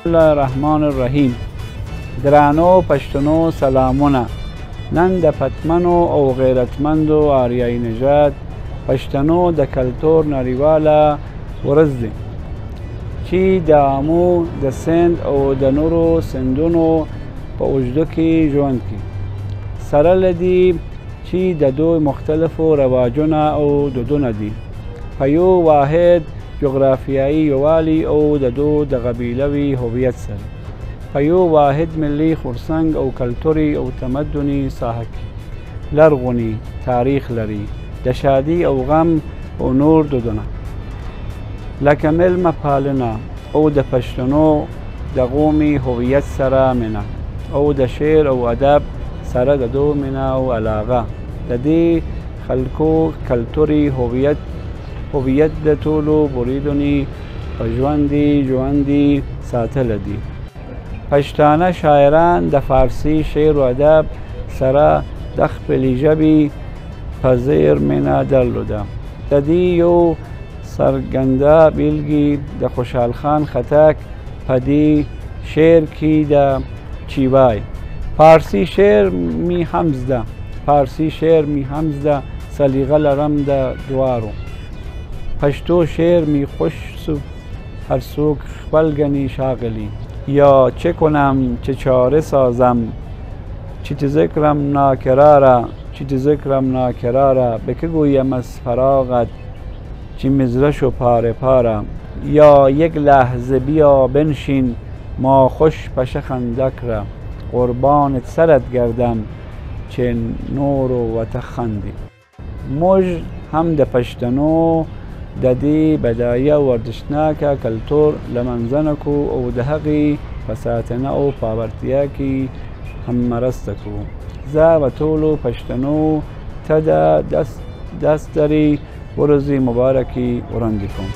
الله الرحمن الرحیم. درانو پښتنو سلامونه. نن د پتمنو او غیرتمندو آریایي نژاد پښتنو د کلتور نړیواله ورځ ده چې د آمو د سیند او د نورو سیندونو په اوږدو کې ژوند کوي، سره له دې چې د دوی مختلفو رواجونه او دودونه دي په یو واحد جغرافیایي یووالي او د دوی د قبیلوي هویت سره په یو واحد ملي غورځنګ او کلتوري او تمدني ساحه کې لرغوني تاریخ لري د شادي او غم او نور دودونه لکه میلمه پالنه او د پښتنو د قومي هویت سره مینه او د شعر او ادب سره د دوی مینه او علاقه د دې خلکو کلتوري هویت د ټولو بریدونی په ژوندي ساتل دي. پښتانه شاعران د فارسي شعر و ادب سره د خپلې ژبې په زیر مینه درلوده. د دې یو څرګنده بیلګې د خوشحال خان خټک په دې شعر کې ده چې وایي: فارسی شعر می هم زده سلیقه لرم د دواړو، پښتو شعر می خوش سو هر څوک خپل ګڼي ښاغلي، یا چه کنم چه چاره سازم چی ذکرم ناکراره به که گویم از فراغت چی مزره شو پاره پاره، یا یک لحظه بیا بنشین ما خوش پشه خندک را قربانت سرت گردم چه نور و تخندی. موږ هم د پښتنو د دې بډایه ورزشناکه کلتور له منځه نه کړو او د هغې په ساتنه او پیاوړتیا کې هم مرسته کوو. زه به ټولو پښتنو ته د دسترې ورځې مبارکي وړاندې کوم.